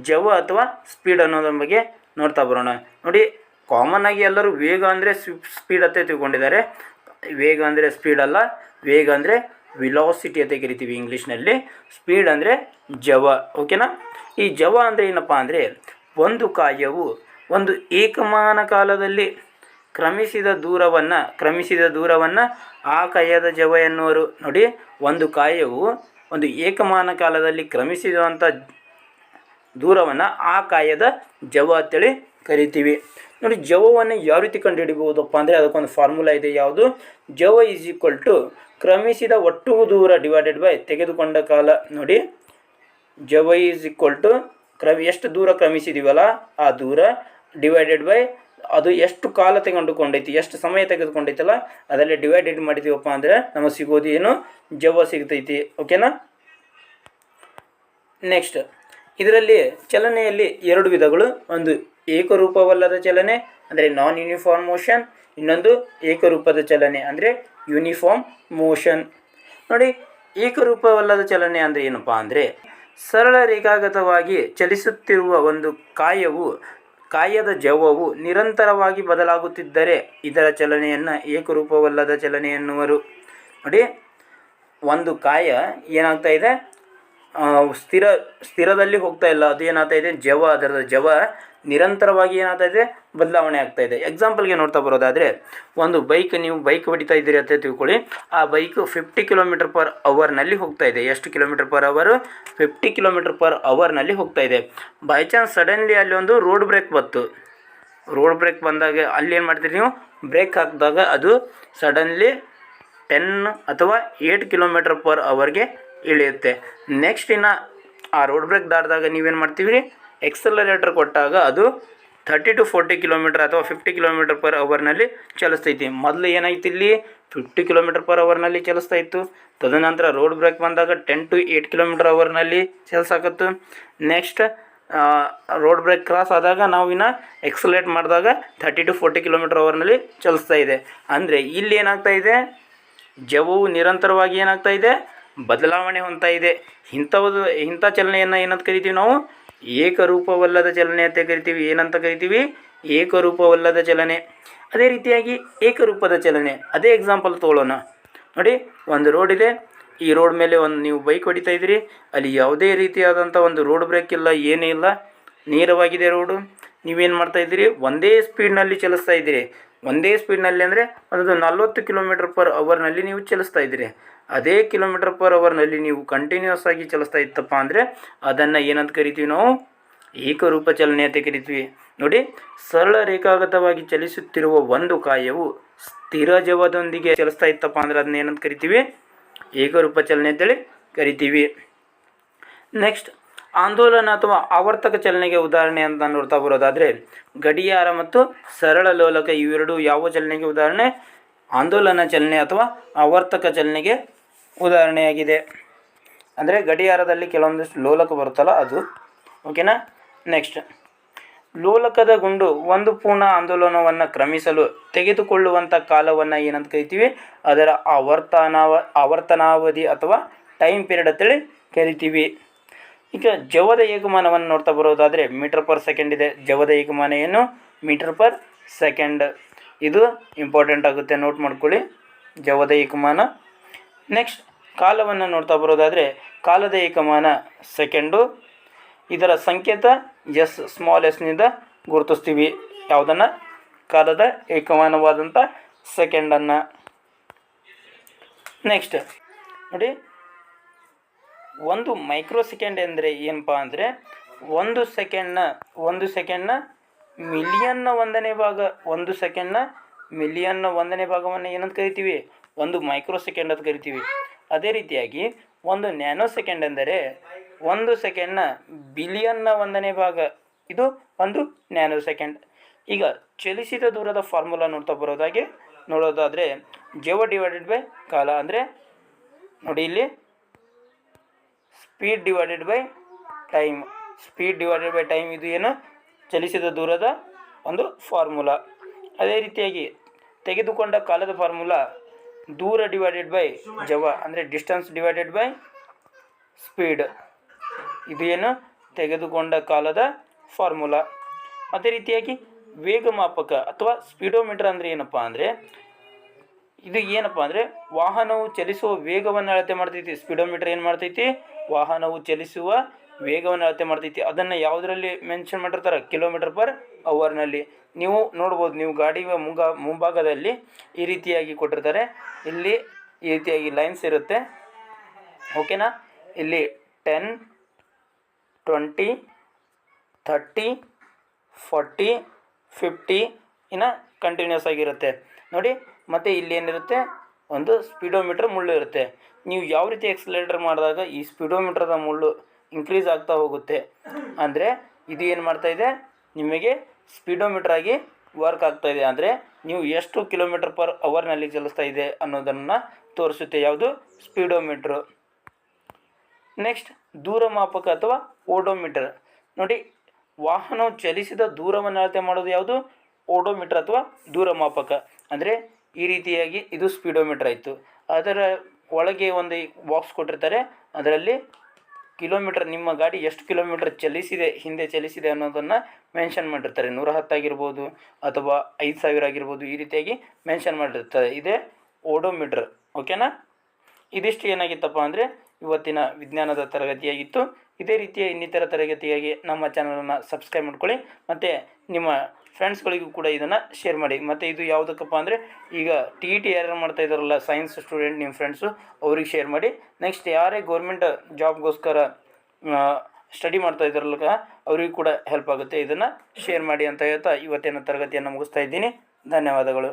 ಜವ ಅಥವಾ ಸ್ಪೀಡ್ ಅನ್ನೋದ್ರ ಬಗ್ಗೆ ನೋಡ್ತಾ ಬರೋಣ. ನೋಡಿ, ಕಾಮನ್ ಆಗಿ ಎಲ್ಲರೂ ವೇಗ ಅಂದರೆ ಸ್ಪೀಡ್ ಅಂತ ತಿಳ್ಕೊಂಡಿದ್ದಾರೆ. ವೇಗ ಅಂದರೆ ಸ್ಪೀಡ್ ಅಲ್ಲ, ವೇಗ ಅಂದರೆ ವಿಲಾಸಿಟಿ ಅಂತ ಕರಿತೀವಿ ಇಂಗ್ಲೀಷ್ನಲ್ಲಿ. ಸ್ಪೀಡ್ ಅಂದರೆ ಜವ. ಓಕೆನಾ? ಈ ಜವ ಅಂದರೆ ಏನಪ್ಪ ಅಂದರೆ, ಒಂದು ಕಾಯವು ಒಂದು ಏಕಮಾನ ಕಾಲದಲ್ಲಿ ಕ್ರಮಿಸಿದ ದೂರವನ್ನು ಆ ಕಾಯದ ಜವ ಎನ್ನುವರು. ನೋಡಿ, ಒಂದು ಕಾಯವು ಒಂದು ಏಕಮಾನ ಕಾಲದಲ್ಲಿ ಕ್ರಮಿಸಿದಂಥ ದೂರವನ್ನು ಆ ಕಾಯದ ಜವ ಅಂತೇಳಿ ಕರಿತೀವಿ. ನೋಡಿ, ಜವವನ್ನು ಯಾವ ರೀತಿ ಕಂಡುಹಿಡಿಬಹುದಪ್ಪ ಅಂದರೆ ಅದಕ್ಕೊಂದು ಫಾರ್ಮುಲಾ ಇದೆ. ಯಾವುದು? ಜವ ಈಸ್ ಈಕ್ವಲ್ ಟು ಕ್ರಮಿಸಿದ ಒಟ್ಟು ದೂರ ಡಿವೈಡೆಡ್ ಬೈ ತೆಗೆದುಕೊಂಡ ಕಾಲ. ನೋಡಿ, ಜವ ಈಸ್ ಈಕ್ವಲ್ ಟು ಎಷ್ಟು ದೂರ ಕ್ರಮಿಸಿದೀವಲ್ಲ ಆ ದೂರ ಡಿವೈಡೆಡ್ ಬೈ ಅದು ಎಷ್ಟು ಕಾಲ ತೆಗೆದುಕೊಂಡೈತಿ, ಎಷ್ಟು ಸಮಯ ತೆಗೆದುಕೊಂಡೈತಲ್ಲ ಅದರಲ್ಲಿ ಡಿವೈಡೆಡ್ ಮಾಡಿದ್ದೀವಪ್ಪ ಅಂದರೆ ನಮಗೆ ಸಿಗೋದು ಏನು? ಜವ ಸಿಗ್ತೈತಿ. ಓಕೆನಾ? ನೆಕ್ಸ್ಟ್, ಇದರಲ್ಲಿ ಚಲನೆಯಲ್ಲಿ ಎರಡು ವಿಧಗಳು. ಒಂದು ಏಕರೂಪವಲ್ಲದ ಚಲನೆ ಅಂದರೆ ನಾನ್ ಯೂನಿಫಾರ್ಮ್ ಮೋಷನ್, ಇನ್ನೊಂದು ಏಕರೂಪದ ಚಲನೆ ಅಂದರೆ ಯೂನಿಫಾರ್ಮ್ ಮೋಷನ್. ನೋಡಿ, ಏಕರೂಪವಲ್ಲದ ಚಲನೆ ಅಂದರೆ ಏನಪ್ಪ ಅಂದರೆ ಸರಳ ರೇಖಾಗತವಾಗಿ ಚಲಿಸುತ್ತಿರುವ ಒಂದು ಕಾಯದ ಜವವು ನಿರಂತರವಾಗಿ ಬದಲಾಗುತ್ತಿದ್ದರೆ ಇದರ ಚಲನೆಯನ್ನು ಏಕರೂಪವಲ್ಲದ ಚಲನೆ ಎನ್ನುವರು. ನೋಡಿ, ಒಂದು ಕಾಯ ಏನಾಗ್ತಾ ಇದೆ, ಸ್ಥಿರದಲ್ಲಿ ಹೋಗ್ತಾ ಇಲ್ಲ, ಅದು ಏನಾಗ್ತಾ ಇದೆ, ಅದರದ ಜವ ನಿರಂತರವಾಗಿ ಏನಾಗ್ತಾ ಇದೆ, ಬದಲಾವಣೆ ಆಗ್ತಾ ಇದೆ. ಎಕ್ಸಾಂಪಲ್ಗೆ ನೋಡ್ತಾ ಬರೋದಾದರೆ, ಒಂದು ನೀವು ಬೈಕ್ ಹೊಡಿತಾ ಇದ್ದೀರಿ ಅಂತ ತಿಳ್ಕೊಳ್ಳಿ. ಆ ಬೈಕು 50 km/hನಲ್ಲಿ ಹೋಗ್ತಾ ಇದೆ. ಎಷ್ಟು km/h? 50 km/hನಲ್ಲಿ ಹೋಗ್ತಾ ಇದೆ. ಬೈ ಚಾನ್ಸ್ ಸಡನ್ಲಿ ಅಲ್ಲಿ ಒಂದು ರೋಡ್ ಬ್ರೇಕ್ ಬಂತು. ರೋಡ್ ಬ್ರೇಕ್ ಬಂದಾಗ ಅಲ್ಲಿ ಏನು ಮಾಡ್ತೀರಿ ನೀವು, ಬ್ರೇಕ್ ಹಾಕಿದಾಗ ಅದು ಸಡನ್ಲಿ 10 ಅಥವಾ 8 km/hಗೆ ಇಳಿಯುತ್ತೆ. ನೆಕ್ಸ್ಟ್ ಇನ್ನು ಆ ರೋಡ್ ಬ್ರೇಕ್ ದಾಟಿದಾಗ ನೀವೇನು ಮಾಡ್ತೀವಿ, ಎಕ್ಸಲರೇಟರ್ ಕೊಟ್ಟಾಗ ಅದು 30 to 40 km ಅಥವಾ 50 km/hನಲ್ಲಿ ಚಲಿಸ್ತೈತಿ. ಮೊದಲು ಏನಾಯ್ತು, ಇಲ್ಲಿ 50 km/hನಲ್ಲಿ ಚಲಿಸ್ತಾ ಇತ್ತು. ತದನಂತರ ರೋಡ್ ಬ್ರೇಕ್ ಬಂದಾಗ 10 to 8 km/hನಲ್ಲಿ ಚಲಿಸಾಕತ್ತು. ನೆಕ್ಸ್ಟ್ ರೋಡ್ ಬ್ರೇಕ್ ಕ್ರಾಸ್ ಆದಾಗ ನಾವು ಇನ್ನು ಎಕ್ಸಲೇಟ್ ಮಾಡಿದಾಗ 30 to 40 km/hನಲ್ಲಿ ಚಲಿಸ್ತಾ ಇದೆ. ಅಂದರೆ ಇಲ್ಲಿ ಏನಾಗ್ತಾ ಇದೆ, ಜವವು ನಿರಂತರವಾಗಿ ಏನಾಗ್ತಾ ಇದೆ, ಬದಲಾವಣೆ ಹೊಂದ್ತಾ ಇದೆ. ಇಂಥ ಚಲನೆಯನ್ನು ಏನಂತ ಕರಿತೀವಿ ನಾವು, ಏಕರೂಪವಲ್ಲದ ಚಲನೆ ಅಂತ ಕರಿತೀವಿ. ಏನಂತ ಕರಿತೀವಿ, ಏಕರೂಪವಲ್ಲದ ಚಲನೆ. ಅದೇ ರೀತಿಯಾಗಿ ಏಕರೂಪದ ಚಲನೆ, ಅದೇ ಎಕ್ಸಾಂಪಲ್ ತೊಗೊಳ್ಳೋಣ. ನೋಡಿ, ಒಂದು ರೋಡ್ ಇದೆ. ಈ ರೋಡ್ ಮೇಲೆ ನೀವು ಬೈಕ್ ಹೊಡಿತಾ ಇದ್ದೀರಿ. ಅಲ್ಲಿ ಯಾವುದೇ ರೀತಿಯಾದಂಥ ಒಂದು ರೋಡ್ ಬ್ರೇಕ್ ಇಲ್ಲ, ಏನೇ ಇಲ್ಲ, ನೇರವಾಗಿದೆ ರೋಡು. ನೀವೇನು ಮಾಡ್ತಾ ಇದ್ದೀರಿ, ಒಂದೇ ಸ್ಪೀಡ್ನಲ್ಲಿ ಚಲಿಸ್ತಾ ಇದ್ದೀರಿ. ಒಂದೇ ಸ್ಪೀಡ್ನಲ್ಲಿ ಅಂದರೆ ಒಂದು 40 km/hನಲ್ಲಿ ನೀವು ಚಲಿಸ್ತಾ ಇದ್ದೀರಿ. ಅದೇ km/hನಲ್ಲಿ ನೀವು ಕಂಟಿನ್ಯೂಸ್ ಆಗಿ ಚಲಿಸ್ತಾ ಇತ್ತಪ್ಪ ಅಂದರೆ ಅದನ್ನು ಏನಂತ ಕರಿತೀವಿ ನಾವು, ಏಕರೂಪ ಚಲನೆ ಅಂತ ಕರಿತೀವಿ. ನೋಡಿ, ಸರಳ ರೇಖಾಗತವಾಗಿ ಚಲಿಸುತ್ತಿರುವ ಒಂದು ಕಾಯವು ಸ್ಥಿರ ಜವದೊಂದಿಗೆ ಚಲಿಸ್ತಾ ಇತ್ತಪ್ಪ ಅಂದರೆ ಅದನ್ನ ಏನಂತ ಕರಿತೀವಿ, ಏಕರೂಪ ಚಲನೆ ಅಂತೇಳಿ ಕರಿತೀವಿ. ನೆಕ್ಸ್ಟ್, ಆಂದೋಲನ ಅಥವಾ ಆವರ್ತಕ ಚಲನೆಗೆ ಉದಾಹರಣೆ ಅಂತ ನೋಡ್ತಾ ಬರೋದಾದರೆ, ಗಡಿಯಾರ ಮತ್ತು ಸರಳ ಲೋಲಕ ಇವೆರಡು ಯಾವ ಚಲನೆಗೆ ಉದಾಹರಣೆ, ಆಂದೋಲನ ಚಲನೆ ಅಥವಾ ಆವರ್ತಕ ಚಲನೆಗೆ ಉದಾಹರಣೆಯಾಗಿದೆ. ಅಂದರೆ ಗಡಿಯಾರದಲ್ಲಿ ಕೆಲವೊಂದಿಷ್ಟು ಲೋಲಕ ಬರುತ್ತಲ್ಲ ಅದು. ಓಕೆನಾ. ನೆಕ್ಸ್ಟ್, ಲೋಲಕದ ಗುಂಡು ಒಂದು ಪೂರ್ಣ ಆಂದೋಲನವನ್ನು ಕ್ರಮಿಸಲು ತೆಗೆದುಕೊಳ್ಳುವಂಥ ಕಾಲವನ್ನು ಏನಂತ ಕರಿತೀವಿ, ಅದರ ಆವರ್ತನಾವಧಿ ಅಥವಾ ಟೈಮ್ ಪೀರಿಯಡ್ ಅಂತೇಳಿ ಕರಿತೀವಿ. ಈಗ ಜವದ ಏಕಮಾನವನ್ನು ನೋಡ್ತಾ ಬರೋದಾದರೆ ಮೀಟರ್/ಸೆಕೆಂಡ್ ಇದೆ. ಜವದ ಏಕಮಾನ ಏನು, ಮೀಟರ್/ಸೆಕೆಂಡ್. ಇದು ಇಂಪಾರ್ಟೆಂಟ್ ಆಗುತ್ತೆ, ನೋಟ್ ಮಾಡ್ಕೊಳ್ಳಿ, ಜವದ ಏಕಮಾನ. ನೆಕ್ಸ್ಟ್, ಕಾಲವನ್ನು ನೋಡ್ತಾ ಬರೋದಾದರೆ ಕಾಲದ ಏಕಮಾನ ಸೆಕೆಂಡು. ಇದರ ಸಂಕೇತ ಸ್ಮಾಲ್ ಎಸ್ನಿಂದ ಗುರುತಿಸ್ತೀವಿ. ಯಾವುದನ್ನು, ಕಾಲದ ಏಕಮಾನವಾದಂಥ ಸೆಕೆಂಡನ್ನು. ನೆಕ್ಸ್ಟ್ ನೋಡಿ, ಒಂದು ಮೈಕ್ರೋ ಸೆಕೆಂಡ್ ಅಂದರೆ ಏನಪ್ಪ ಅಂದರೆ ಒಂದು ಸೆಕೆಂಡ್ನ ಮಿಲಿಯನ್ನ 1ನೇ ಭಾಗ. ಒಂದು ಸೆಕೆಂಡ್ನ ಮಿಲಿಯನ್ನ 1ನೇ ಭಾಗವನ್ನು ಏನಂತ ಕರಿತೀವಿ, ಒಂದು ಮೈಕ್ರೋ ಸೆಕೆಂಡ್ ಅಂತ ಕರಿತೀವಿ. ಅದೇ ರೀತಿಯಾಗಿ ಒಂದು ನ್ಯಾನೋ ಸೆಕೆಂಡ್ ಎಂದರೆ ಒಂದು ಸೆಕೆಂಡ್ನ ಬಿಲಿಯನ್ನ 1ನೇ ಭಾಗ. ಇದು ಒಂದು ನ್ಯಾನೋ ಸೆಕೆಂಡ್. ಈಗ ಚಲಿಸಿದ ದೂರದ ಫಾರ್ಮುಲಾ ನೋಡೋದಾದರೆ ಜವ ಡಿವೈಡೆಡ್ ಬೈ ಕಾಲ. ಅಂದರೆ ನೋಡಿ, ಇಲ್ಲಿ ಸ್ಪೀಡ್ ಡಿವೈಡೆಡ್ ಬೈ ಟೈಮ್. ಇದು ಏನು, ಚಲಿಸಿದ ದೂರದ ಒಂದು ಫಾರ್ಮುಲಾ. ಅದೇ ರೀತಿಯಾಗಿ ತೆಗೆದುಕೊಂಡ ಕಾಲದ ಫಾರ್ಮುಲಾ ದೂರ ಡಿವೈಡೆಡ್ ಬೈ ಜವ, ಅಂದರೆ ಡಿಸ್ಟೆನ್ಸ್ ಡಿವೈಡೆಡ್ ಬೈ ಸ್ಪೀಡ್. ಇದು ಏನು, ತೆಗೆದುಕೊಂಡ ಕಾಲದ ಫಾರ್ಮುಲಾ. ಅದೇ ರೀತಿಯಾಗಿ ವೇಗಮಾಪಕ ಅಥವಾ ಸ್ಪೀಡೋಮೀಟರ್ ಅಂದರೆ ಏನಪ್ಪ ಅಂದರೆ, ಇದು ಏನಪ್ಪ ಅಂದರೆ ವಾಹನವು ಚಲಿಸುವ ವೇಗವನ್ನು ಅಳತೆ ಮಾಡ್ತೈತಿ. ಸ್ಪೀಡೋಮೀಟರ್ ಏನು ಮಾಡ್ತೈತಿ, ವಾಹನವು ಚಲಿಸುವ ವೇಗವನ್ನು ಅಳತೆ ಮಾಡ್ತೈತಿ. ಅದನ್ನು ಯಾವುದರಲ್ಲಿ ಮೆನ್ಷನ್ ಮಾಡಿರ್ತಾರೆ, km/hನಲ್ಲಿ. ನೀವು ನೋಡ್ಬೋದು, ನೀವು ಗಾಡಿ ಮುಂಭಾಗದಲ್ಲಿ ಈ ರೀತಿಯಾಗಿ ಕೊಟ್ಟಿರ್ತಾರೆ. ಇಲ್ಲಿ ಈ ರೀತಿಯಾಗಿ ಲೈನ್ಸ್ ಇರುತ್ತೆ. ಓಕೆನಾ. ಇಲ್ಲಿ 10, 20, 30, 40, 50 ಇನ್ನು ಕಂಟಿನ್ಯೂಸ್ ಆಗಿರುತ್ತೆ ನೋಡಿ. ಮತ್ತು ಇಲ್ಲಿ ಏನಿರುತ್ತೆ, ಒಂದು ಸ್ಪೀಡೋಮೀಟ್ರ್ ಮುಳ್ಳು ಇರುತ್ತೆ. ನೀವು ಯಾವ ರೀತಿ ಎಕ್ಸಲೇಟರ್ ಮಾಡಿದಾಗ ಈ ಸ್ಪೀಡೋಮೀಟ್ರದ ಮುಳ್ಳು ಇನ್ಕ್ರೀಸ್ ಆಗ್ತಾ ಹೋಗುತ್ತೆ. ಅಂದರೆ ಇದು ಏನು ಮಾಡ್ತಾಯಿದೆ, ನಿಮಗೆ ಸ್ಪೀಡೋಮೀಟ್ರ್ ಆಗಿ ವರ್ಕ್ ಆಗ್ತಾಯಿದೆ. ಅಂದರೆ ನೀವು ಎಷ್ಟು km/hನಲ್ಲಿ ಚಲಿಸ್ತಾ ಇದೆ ಅನ್ನೋದನ್ನು ತೋರಿಸುತ್ತೆ. ಯಾವುದು, ಸ್ಪೀಡೋಮೀಟ್ರು. ನೆಕ್ಸ್ಟ್, ದೂರಮಾಪಕ ಅಥವಾ ಓಡೋಮೀಟರ್. ನೋಡಿ, ವಾಹನವು ಚಲಿಸಿದ ದೂರವನ್ನು ಅಳತೆ ಮಾಡೋದು ಯಾವುದು, ಓಡೋಮೀಟರ್ ಅಥವಾ ದೂರಮಾಪಕ. ಅಂದರೆ ಈ ರೀತಿಯಾಗಿ ಇದು ಸ್ಪೀಡೋಮೀಟರ್ ಆಯಿತು. ಅದರ ಒಳಗೆ ಒಂದು ಬಾಕ್ಸ್ ಕೊಟ್ಟಿರ್ತಾರೆ. ಅದರಲ್ಲಿ ಕಿಲೋಮೀಟರ್, ನಿಮ್ಮ ಗಾಡಿ ಎಷ್ಟು ಕಿಲೋಮೀಟರ್ ಹಿಂದೆ ಚಲಿಸಿದೆ ಅನ್ನೋದನ್ನು ಮೆನ್ಷನ್ ಮಾಡಿರ್ತಾರೆ. 110 ಆಗಿರ್ಬೋದು ಅಥವಾ 5000 ಆಗಿರ್ಬೋದು, ಈ ರೀತಿಯಾಗಿ ಮೆನ್ಷನ್ ಮಾಡಿರ್ತಾರೆ. ಇದೇ ಓಡೋಮೀಟ್ರ್. ಓಕೆನಾ? ಇದಿಷ್ಟು ಏನಾಗಿತ್ತಪ್ಪ ಅಂದರೆ ಇವತ್ತಿನ ವಿಜ್ಞಾನದ ತರಗತಿಯಾಗಿತ್ತು. ಇದೇ ರೀತಿಯ ಇನ್ನಿತರ ತರಗತಿಯಾಗಿ ನಮ್ಮ ಚಾನಲನ್ನು ಸಬ್ಸ್ಕ್ರೈಬ್ ಮಾಡ್ಕೊಳ್ಳಿ ಮತ್ತು ನಿಮ್ಮ ಫ್ರೆಂಡ್ಸ್ಗಳಿಗೂ ಕೂಡ ಇದನ್ನು ಶೇರ್ ಮಾಡಿ. ಮತ್ತು ಇದು ಯಾವುದಕ್ಕಪ್ಪ ಅಂದರೆ ಈಗ TET ಯಾರು ಮಾಡ್ತಾ ಇದ್ದಾರಲ್ಲ ಸೈನ್ಸ್ ಸ್ಟೂಡೆಂಟ್ ನಿಮ್ಮ ಫ್ರೆಂಡ್ಸು, ಅವ್ರಿಗೆ ಶೇರ್ ಮಾಡಿ. ನೆಕ್ಸ್ಟ್ ಯಾರೇ ಗೌರ್ಮೆಂಟ್ ಜಾಬ್ಗೋಸ್ಕರ ಸ್ಟಡಿ ಮಾಡ್ತಾ ಇದ್ದಾರಲ್ಲ ಅವರಿಗೂ ಕೂಡ ಹೆಲ್ಪ್ ಆಗುತ್ತೆ. ಇದನ್ನು ಶೇರ್ ಮಾಡಿ ಅಂತ ಹೇಳ್ತಾ ಇವತ್ತಿನ ತರಗತಿಯನ್ನು ಮುಗಿಸ್ತಾ ಇದ್ದೀನಿ. ಧನ್ಯವಾದಗಳು.